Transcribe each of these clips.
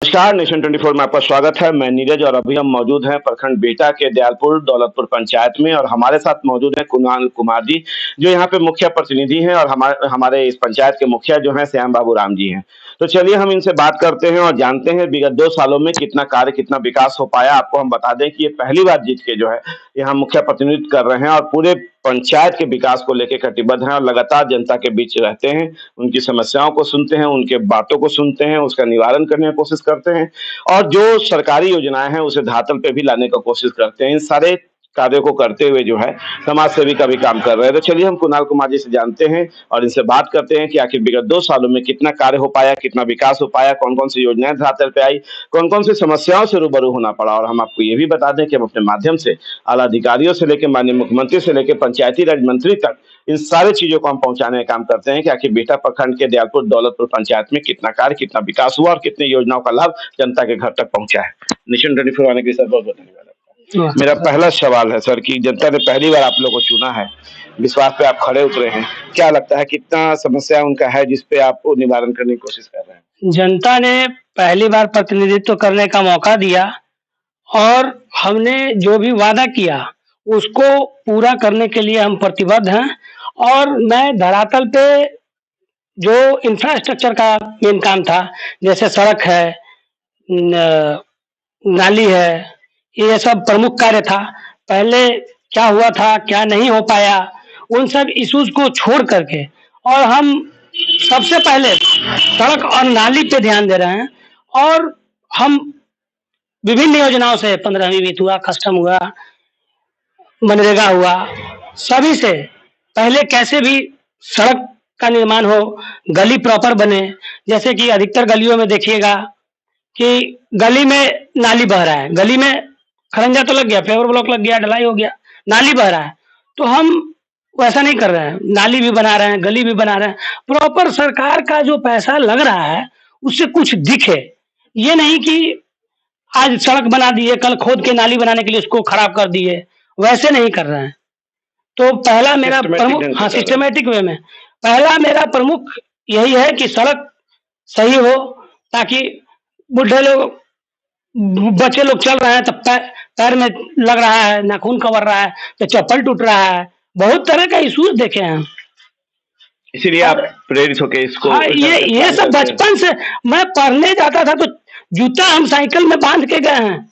नमस्कार, नेशन 24 में आपका स्वागत है। मैं नीरज और अभी हम मौजूद हैं प्रखंड बिहटा के दयालपुर दौलतपुर पंचायत में और हमारे साथ मौजूद हैं कुणाल कुमार जी, जो यहाँ पे मुखिया प्रतिनिधि हैं और हमारे इस पंचायत के मुखिया जो हैं श्याम बाबू राम जी हैं। तो चलिए हम इनसे बात करते हैं और जानते हैं विगत 2 सालों में कितना कार्य, कितना विकास हो पाया। आपको हम बता दें कि ये पहली बार जीत के जो है यहाँ मुखिया प्रतिनिधित्व कर रहे हैं और पूरे पंचायत के विकास को लेके कटिबद्ध हैं और लगातार जनता के बीच रहते हैं, उनकी समस्याओं को सुनते हैं, उनके बातों को सुनते हैं, उसका निवारण करने की कोशिश करते हैं और जो सरकारी योजनाएं हैं उसे धरातल पे भी लाने का कोशिश करते हैं। इन सारे कार्यों को करते हुए जो है समाज सेवी का भी काम कर रहे हैं। तो चलिए हम कुणाल कुमार जी से जानते हैं और इनसे बात करते हैं कि आखिर विगत 2 सालों में कितना कार्य हो पाया, कितना विकास हो पाया, कौन-कौन सी योजनाएं धरातल पे आई, कौन-कौन सी समस्याओं से रूबरू होना पड़ा। और हम आपको ये भी बता दें कि हम अपने माध्यम से आला अधिकारियों से लेकर माननीय मुख्यमंत्री से लेकर पंचायती राज मंत्री तक इन सारी चीजों को हम पहुंचाने का काम करते हैं कि आखिर बिहटा प्रखंड के दयालपुर दौलतपुर पंचायत में कितना कार्य, कितना विकास हुआ और कितनी योजनाओं का लाभ जनता के घर तक पहुंचा है। नेशन 24 आने के लिए सर बहुत बहुत धन्यवाद आपका। मेरा पहला सवाल है सर कि जनता ने पहली बार आप लोगों को चुना है, विश्वास पे आप खड़े उतरे हैं, क्या लगता है कितना समस्या उनका है जिसपे आप निवारण करने की कोशिश कर रहे हैं? जनता ने पहली बार प्रतिनिधित्व करने का मौका दिया और हमने जो भी वादा किया उसको पूरा करने के लिए हम प्रतिबद्ध हैं। और मैं धरातल पे जो इंफ्रास्ट्रक्चर का मेन काम था, जैसे सड़क है, नाली है, ये सब प्रमुख कार्य था। पहले क्या हुआ था, क्या नहीं हो पाया, उन सब इश्यूज को छोड़ करके और हम सबसे पहले सड़क और नाली पे ध्यान दे रहे हैं। और हम विभिन्न योजनाओं से 15वीं वित्त हुआ, कस्टम हुआ, मनरेगा हुआ, सभी से पहले कैसे भी सड़क का निर्माण हो, गली प्रॉपर बने। जैसे कि अधिकतर गलियों में देखिएगा कि गली में नाली बह रहा है, गली में खरंजा तो लग गया, पेवर ब्लॉक लग गया, ढलाई हो गया, नाली बह रहा है। तो हम वैसा नहीं कर रहे हैं, नाली भी बना रहे हैं, गली भी बना रहे हैं। प्रॉपर सरकार का जो पैसा लग रहा है उससे कुछ दिखे, ये नहीं कि आज सड़क बना दिए, कल खोद के नाली बनाने के लिए उसको खराब कर दिए, वैसे नहीं कर रहे हैं। तो पहला मेरा प्रमुख सिस्टमेटिक वे में पहला मेरा प्रमुख यही है कि सड़क सही हो, ताकि बुढ़े लोग, बच्चे लोग चल रहे हैं तो पैर में लग रहा है, नाखून कवर रहा है, तो चप्पल टूट रहा है, बहुत तरह का इश्यूज देखे हैं। इसीलिए आप प्रेरित होकर इसको ये सब बचपन से मैं पढ़ने जाता था तो जूता हम साइकिल में बांध के गए हैं,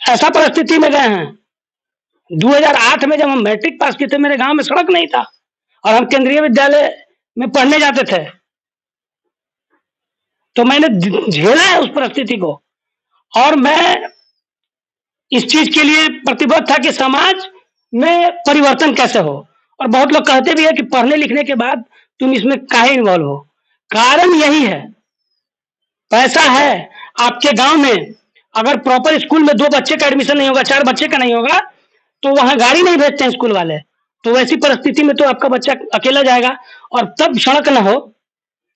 ऐसा परिस्थिति में गए हैं। 2008 में जब हम मैट्रिक पास किए थे, मेरे गांव में सड़क नहीं था और हम केंद्रीय विद्यालय में पढ़ने जाते थे, तो मैंने झेला है उस परिस्थिति को। और मैं इस चीज के लिए प्रतिबद्ध था कि समाज में परिवर्तन कैसे हो। और बहुत लोग कहते भी है कि पढ़ने लिखने के बाद तुम इसमें काहे इन्वॉल्व हो। कारण यही है, पैसा है आपके गांव में, अगर प्रॉपर स्कूल में 2 बच्चे का एडमिशन नहीं होगा, 4 बच्चे का नहीं होगा, तो वहां गाड़ी नहीं भेजते हैं स्कूल वाले। तो वैसी परिस्थिति में तो आपका बच्चा अकेला जाएगा और तब सड़क न हो।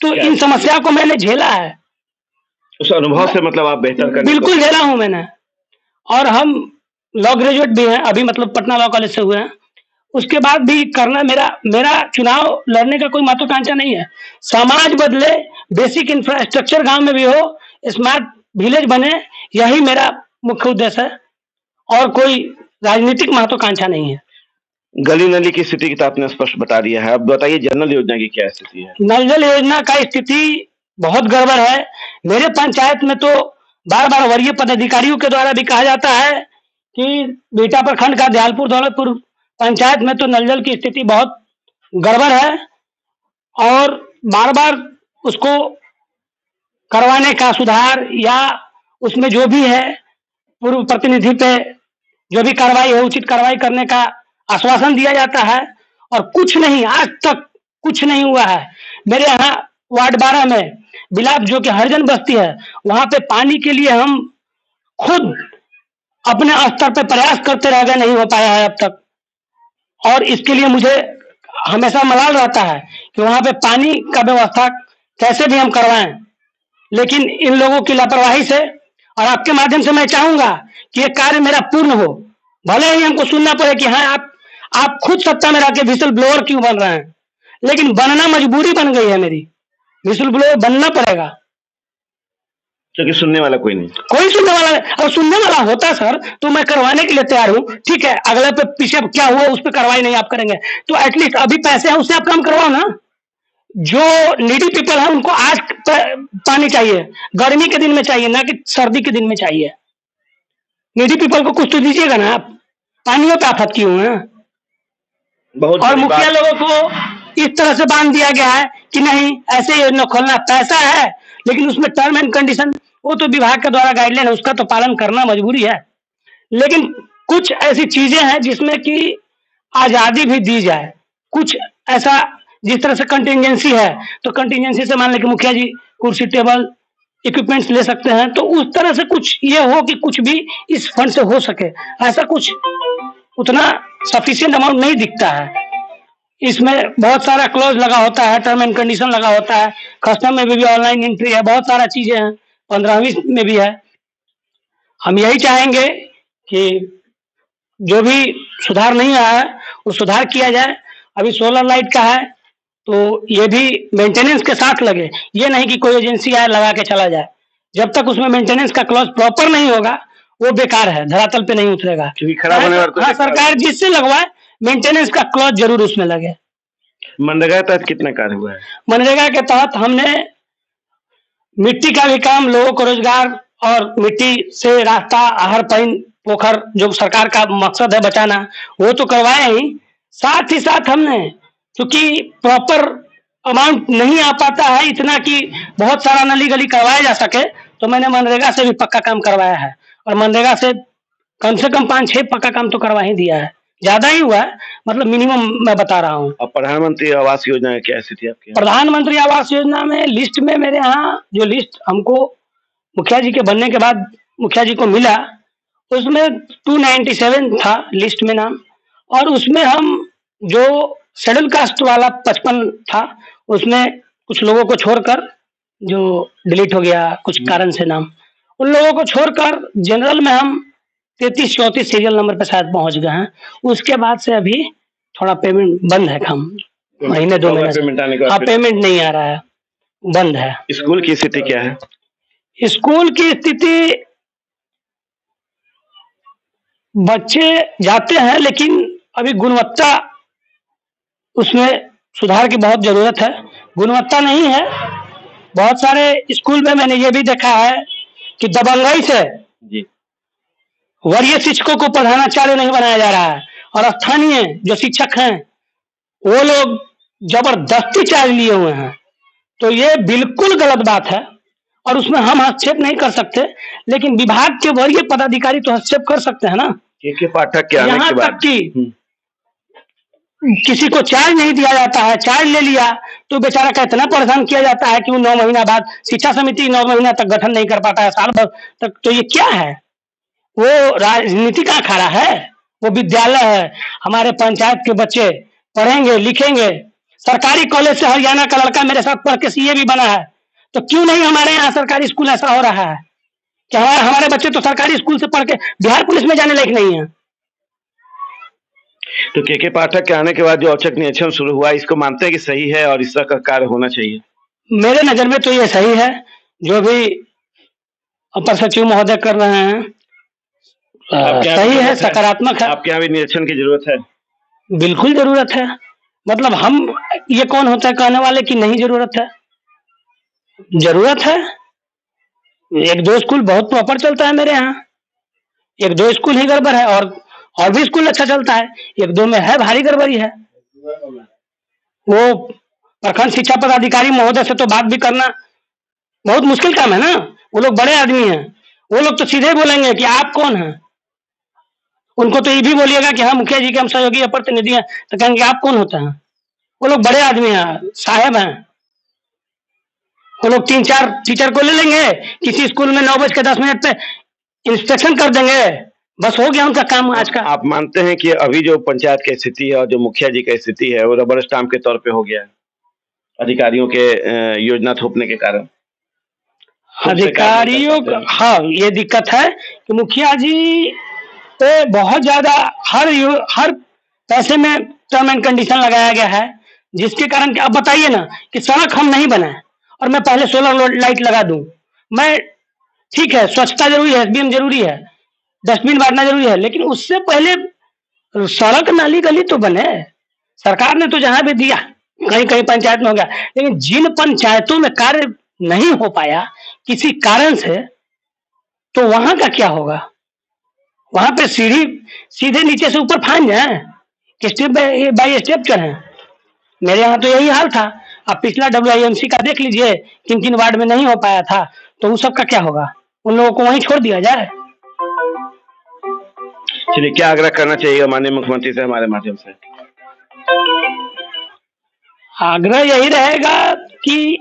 तो इन समस्या को मैंने झेला है, उस अनुभव से मतलब आप बेहतर करने बिल्कुल झेला हूं मैंने। और हम लॉ ग्रेजुएट भी हैं अभी, मतलब पटना लॉ कॉलेज से हुए हैं। उसके बाद भी करना, मेरा चुनाव लड़ने का कोई महत्वाकांक्षा नहीं है। समाज बदले, बेसिक इंफ्रास्ट्रक्चर गांव में भी हो, स्मार्ट विलेज बने, यही मेरा मुख्य उद्देश्य है और कोई राजनीतिक महत्वाकांक्षा नहीं है। गली नली की स्थिति की तो आपने स्पष्ट बता दिया है, अब बताइए जनरल योजना की क्या स्थिति है? नल जल योजना का स्थिति बहुत गड़बड़ है। मेरे पंचायत में तो बार-बार वरीय पदाधिकारियों के द्वारा भी कहा जाता है कि बिहटा प्रखंड का दयालपुर दौलतपुर पंचायत में तो नल जल की स्थिति बहुत गड़बड़ है और बार-बार उसको करवाने का सुधार या उसमें जो भी है पूर्व प्रतिनिधि पे जो भी कार्रवाई है उचित कार्रवाई करने का आश्वासन दिया जाता है और कुछ नहीं, आज तक कुछ नहीं हुआ है। मेरे यहाँ वार्ड 12 में बिलाप जो कि हरिजन बस्ती है, वहां पे पानी के लिए हम खुद अपने स्तर पे प्रयास करते रह गए, नहीं हो पाया है अब तक। और इसके लिए मुझे हमेशा मलाल रहता है कि वहां पे पानी का व्यवस्था कैसे भी हम करवाएं, लेकिन इन लोगों की लापरवाही से। और आपके माध्यम से मैं चाहूंगा कि ये कार्य मेरा पूर्ण हो, भले ही हमको सुनना पड़े कि हाँ आप खुद सत्ता में रह के विसल ब्लोअर क्यों बन रहे हैं, लेकिन बनना मजबूरी बन गई है मेरी, विसल ब्लोअर बनना पड़ेगा। क्योंकि सुनने वाला कोई नहीं। कोई सुनने वाला नहीं। अगर सुनने वाला होता सर तो मैं करवाने के लिए तैयार हूँ। ठीक है, अगले पे पीछे क्या हुआ उस पर कार्रवाई नहीं आप करेंगे तो एटलीस्ट अभी पैसे हैं उससे आप काम करवाओ ना। जो नीडी पीपल है उनको आज पानी चाहिए, गर्मी के दिन में चाहिए, ना कि सर्दी के दिन में चाहिए। नीडी पीपल को कुछ तो दीजिएगा ना आप, पानियों पे आफत क्यों है। बहुत और बड़ी मुखिया बात। लोगों को इस तरह से बांध दिया गया है कि नहीं ऐसे योजना खोलना, पैसा है लेकिन उसमें टर्म एंड कंडीशन, वो तो विभाग के द्वारा गाइडलाइन है उसका तो पालन करना मजबूरी है। लेकिन कुछ ऐसी चीजें हैं जिसमें कि आजादी भी दी जाए, कुछ ऐसा जिस तरह से कंटिजेंसी है तो कंटिजेंसी से मान लें कि मुखिया जी कुर्सी टेबल इक्विपमेंट्स ले सकते हैं, तो उस तरह से कुछ ये हो कि कुछ भी इस फंड से हो सके, ऐसा कुछ उतना सफिशिएंट अमाउंट नहीं दिखता है। इसमें बहुत सारा क्लॉज लगा होता है, टर्म एंड कंडीशन लगा होता है, कस्टम में भी ऑनलाइन एंट्री है, बहुत सारा चीजें हैं, 15वीं में भी है। हम यही चाहेंगे कि जो भी सुधार नहीं आया है वो सुधार किया जाए। अभी सोलर लाइट का है तो ये भी मेंटेनेंस के साथ लगे, ये नहीं कि कोई एजेंसी आए लगा के चला जाए। जब तक उसमें मेंटेनेंस का क्लॉज प्रॉपर नहीं होगा वो बेकार है, धरातल पे नहीं उतरेगा। क्योंकि खराब होने पर हाँ, सरकार जिससे लगवाए मेंटेनेंस का क्लॉज जरूर उसमें लगे। मनरेगा के तहत कितना कार्य हुआ है? मनरेगा के तहत हमने मिट्टी का भी काम, लोगों को रोजगार और मिट्टी से रास्ता, आहर पानी, पोखर जो सरकार का मकसद है बचाना, वो तो करवाए ही। साथ ही साथ हमने क्योंकि प्रॉपर अमाउंट नहीं आ पाता है इतना कि बहुत सारा नली गली करवाया जा सके, तो मैंने मनरेगा से भी पक्का काम करवाया है और मनरेगा से कम 5-6 पक्का काम तो करवा ही दिया है। ज्यादा ही हुआ है, मतलब मिनिमम मैं बता रहा हूँ। और प्रधानमंत्री आवास योजना की क्या स्थिति आपकी? प्रधानमंत्री आवास योजना में लिस्ट में मेरे यहाँ जो लिस्ट हमको मुखिया जी के बनने के बाद मुखिया जी को मिला, उसमें 297 था लिस्ट में नाम, और उसमें हम जो शेड्यूल कास्ट वाला 55 था, उसमें कुछ लोगों को छोड़कर जो डिलीट हो गया कुछ कारण से नाम, उन लोगों को छोड़कर जनरल में हम 33-34 सीरियल नंबर पे शायद पहुंच गए हैं। उसके बाद से अभी थोड़ा पेमेंट बंद है, काम महीने 2 महीने पेमेंट आने के हाँ बाद पेमेंट नहीं आ रहा है, बंद है। स्कूल की स्थिति क्या है? स्कूल की स्थिति, बच्चे जाते हैं लेकिन अभी गुणवत्ता उसमें सुधार की बहुत जरूरत है, गुणवत्ता नहीं है। बहुत सारे स्कूल में मैंने ये भी देखा है कि दबंगई से जी वरीय शिक्षकों को प्रधानाचार्य नहीं बनाया जा रहा है और स्थानीय जो शिक्षक हैं वो लोग जबरदस्ती चार्ज लिए हुए हैं, तो ये बिल्कुल गलत बात है और उसमें हम हस्तक्षेप नहीं कर सकते, लेकिन विभाग के वरीय पदाधिकारी तो हस्तक्षेप कर सकते हैं ना। के पाठक के आने यहाँ के तक बाद कि किसी को चार्ज नहीं दिया जाता है, चार्ज ले लिया तो बेचारा का इतना परेशान किया जाता है कि वो 9 महीना बाद शिक्षा समिति 9 महीना तक गठन नहीं कर पाता है, साल भर तक। तो ये क्या है, वो राजनीति का अखाड़ा है, वो विद्यालय है, हमारे पंचायत के बच्चे पढ़ेंगे लिखेंगे। सरकारी कॉलेज से हरियाणा का लड़का मेरे साथ पढ़ के सीए भी बना है, तो क्यों नहीं हमारे यहाँ सरकारी स्कूल ऐसा हो रहा है कि हमारे बच्चे तो सरकारी स्कूल से पढ़ के बिहार पुलिस में जाने लायक नहीं है। तो के पाठक के आने के बाद जो औचक निरीक्षण शुरू हुआ, इसको मानते हैं कि सही है और इस तरह का कार्य होना चाहिए? मेरे नजर में तो ये सही है, जो भी अपर सचिव महोदय कर रहे हैं सही है, सकारात्मक है। आपके यहाँ भी निरीक्षण की जरूरत है? बिल्कुल जरूरत है, मतलब हम ये कौन होता है कहने वाले की नहीं जरूरत है, जरूरत है। 1-2 स्कूल बहुत प्रॉपर चलता है मेरे यहाँ, 1-2 स्कूल ही गड़बड़ है और भी स्कूल अच्छा चलता है, 1-2 में है भारी गड़बड़ी है। वो प्रखंड शिक्षा पदाधिकारी महोदय से तो बात भी करना बहुत मुश्किल काम है ना, वो लोग बड़े आदमी हैं, वो लोग तो सीधे बोलेंगे कि आप कौन हैं। उनको तो ये भी बोलिएगा कि हाँ मुखिया जी के हम सहयोगी प्रतिनिधि हैं, तो कहेंगे आप कौन होते हैं। वो लोग बड़े आदमी हैं, साहब हैं, वो लोग 3-4 टीचर को ले लेंगे, किसी स्कूल में 9:10 पे इंस्पेक्शन कर देंगे, बस हो गया उनका काम आज का। आप मानते हैं कि अभी जो पंचायत की स्थिति है और जो मुखिया जी की स्थिति है वो रबर स्टाम्प के तौर पे हो गया है अधिकारियों के योजना थोपने के कारण? अधिकारियों का हाँ ये दिक्कत है कि मुखिया जी पे बहुत ज्यादा हर पैसे में टर्म एंड कंडीशन लगाया गया है, जिसके कारण अब बताइए ना कि सड़क हम नहीं बनाए और मैं पहले सोलर लाइट लगा दूं, मैं ठीक है, स्वच्छता जरूरी है, एसडीएम जरूरी है, डस्टबिन बांटना जरूरी है, लेकिन उससे पहले सड़क नाली गली तो बने। सरकार ने तो जहां भी दिया, कहीं कहीं पंचायत में हो गया, लेकिन जिन पंचायतों में कार्य नहीं हो पाया किसी कारण से, तो वहां का क्या होगा? वहां पे सीढ़ी सीधे नीचे से ऊपर फान जाए कि स्टेप बाय स्टेप चढ़े। मेरे यहाँ तो यही हाल था। अब पिछला WIMC का देख लीजिए, किन किन वार्ड में नहीं हो पाया था, तो उन सब का क्या होगा? उन लोगों को वहीं छोड़ दिया जाए। चलिए, क्या आग्रह करना चाहिए माननीय मुख्यमंत्री से हमारे माध्यम से? आग्रह यही रहेगा कि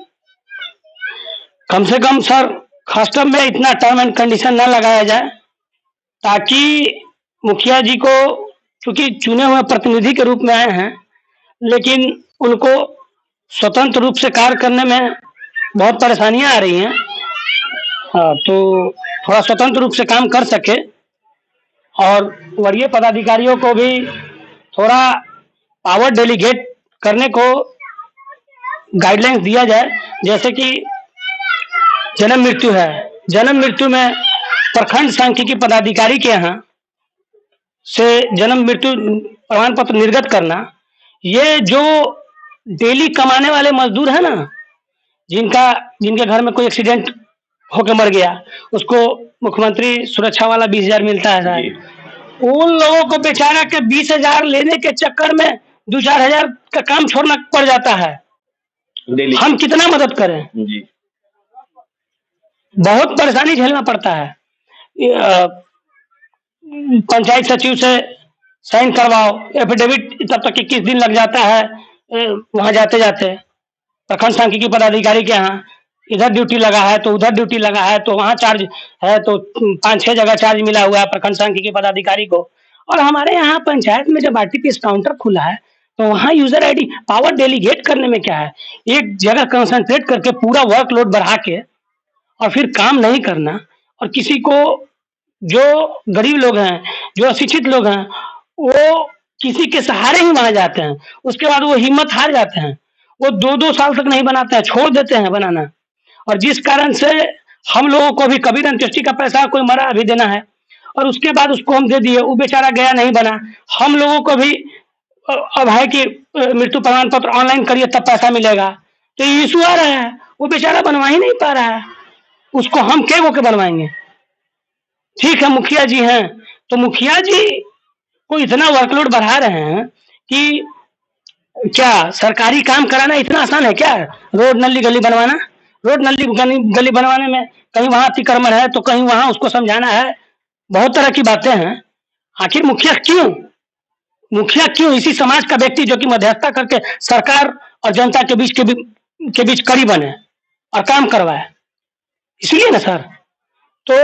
कम से कम सर कस्टम में इतना टर्म एंड कंडीशन न लगाया जाए, ताकि मुखिया जी को, चूंकि चुने हुए प्रतिनिधि के रूप में आए हैं, लेकिन उनको स्वतंत्र रूप से कार्य करने में बहुत परेशानियां आ रही हैं। तो थोड़ा स्वतंत्र रूप से काम कर सके, और वरीय पदाधिकारियों को भी थोड़ा पावर डेलीगेट करने को गाइडलाइंस दिया जाए। जैसे कि जन्म मृत्यु है, जन्म मृत्यु में प्रखंड सांख्यिकी पदाधिकारी के यहाँ से जन्म मृत्यु प्रमाण पत्र निर्गत करना, ये जो डेली कमाने वाले मजदूर है ना, जिनके घर में कोई एक्सीडेंट होकर मर गया, उसको मुख्यमंत्री सुरक्षा वाला 20,000 मिलता है साहब। उन लोगों को बेचारा के 20,000 लेने के चक्कर में 2-4 हजार का काम छोड़ना पड़ जाता है। हम कितना मदद करें जी? बहुत परेशानी झेलना पड़ता है। पंचायत सचिव से साइन करवाओ, एफिडेविट तब तक 21 दिन लग जाता है वहां जाते जाते। प्रखंड सांख्यिकी पदाधिकारी के यहाँ इधर ड्यूटी लगा है तो उधर ड्यूटी लगा है, तो वहां चार्ज है, तो 5-6 जगह चार्ज मिला हुआ है प्रखंड सांख्यिकी पदाधिकारी को। और हमारे यहाँ पंचायत में जब RTPS काउंटर खुला है, तो वहां यूजर ID पावर डेलीगेट करने में क्या है? एक जगह कंसंट्रेट करके पूरा वर्कलोड बढ़ा के और फिर काम नहीं करना, और किसी को, जो गरीब लोग हैं, जो अशिक्षित लोग हैं, वो किसी के सहारे ही वहां जाते हैं, उसके बाद वो हिम्मत हार जाते हैं, वो 2-2 साल तक नहीं बनाते हैं, छोड़ देते हैं बनाना। और जिस कारण से हम लोगों को भी कबीर अंत्येष्टि का पैसा कोई मरा अभी देना है, और उसके बाद उसको हम दे दिए, वो बेचारा गया नहीं बना। हम लोगों को भी अब है कि मृत्यु प्रमाण पत्र ऑनलाइन करिए तब पैसा मिलेगा, तो ये इशू आ रहा है, वो बेचारा बनवा ही नहीं पा रहा है, उसको हम के वो के बनवाएंगे? ठीक है, मुखिया जी हैं, तो मुखिया जी को इतना वर्कलोड बढ़ा रहे हैं कि क्या सरकारी काम कराना इतना आसान है क्या? रोड नली गली बनवाना, रोड नली गली बनवाने में कहीं वहां अतिक्रमण है, तो कहीं वहां उसको समझाना है, बहुत तरह की बातें हैं। आखिर मुखिया क्यों इसी समाज का व्यक्ति जो कि मध्यस्थता करके सरकार और जनता के बीच कड़ी बने और काम करवाए, इसलिए ना सर। तो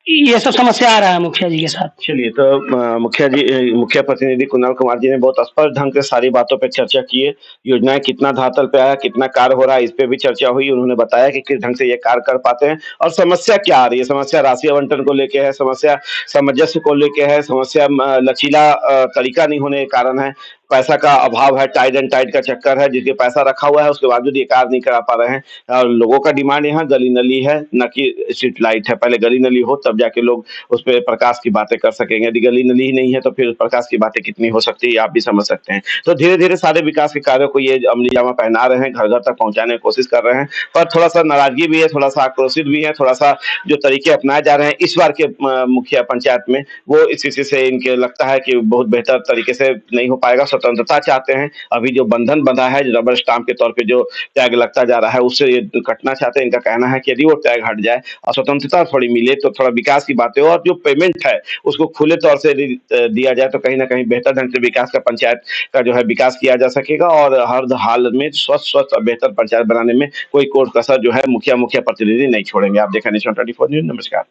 ये सब समस्या आ रहा है मुखिया जी के साथ। चलिए, तो मुखिया प्रतिनिधि कुणाल कुमार जी ने बहुत स्पष्ट ढंग से सारी बातों पे चर्चा की है। योजनाएं कितना धरातल पे आया, कितना कार्य हो रहा है, इस पे भी चर्चा हुई। उन्होंने बताया कि किस ढंग से ये कार्य कर पाते हैं और समस्या क्या आ रही है। समस्या राशि आवंटन को लेके है, समस्या सामंजस्य को लेके है, समस्या लचीला तरीका नहीं होने के कारण है, पैसा का अभाव है, टाइट एंड टाइट का चक्कर है, जिसके पैसा रखा हुआ है उसके बावजूद ये कार्य नहीं करा पा रहे हैं। और लोगों का डिमांड यहाँ गली नली है, न कि स्ट्रीट लाइट है। पहले गली नली हो तब जाके लोग उस पे प्रकाश की बातें कर सकेंगे। यदि गली नली ही नहीं है तो फिर प्रकाश की बातें कितनी हो सकती है, आप भी समझ सकते हैं। तो धीरे धीरे सारे विकास के कार्यों को ये अमली जामा पहना रहे हैं, घर घर तक पहुंचाने की कोशिश कर रहे हैं, पर थोड़ा सा नाराजगी भी है, थोड़ा सा आक्रोशित भी है, थोड़ा सा जो तरीके अपनाए जा रहे हैं इस बार के मुखिया पंचायत में, वो इस स्थिति से इनके लगता है कि बहुत बेहतर तरीके से नहीं हो पाएगा। स्वतंत्रता चाहते हैं, अभी जो बंधन बंधा है, रबर स्टाम्प के तौर पे जो टैग लगता जा रहा है, उससे ये कटना चाहते हैं। इनका कहना है कि यदि वो टैग हट जाए और स्वतंत्रता थोड़ी मिले तो थोड़ा विकास की बातें हो, और जो पेमेंट है उसको खुले तौर से दिया जाए तो कहीं ना कहीं बेहतर ढंग से विकास का, पंचायत का जो है विकास किया जा सकेगा। और हर हाल में स्वस्थ और बेहतर पंचायत बनाने में कोई कोर कसर जो है मुखिया प्रतिनिधि नहीं छोड़ेंगे। आप देखें नेशन 24 न्यूज। नमस्कार।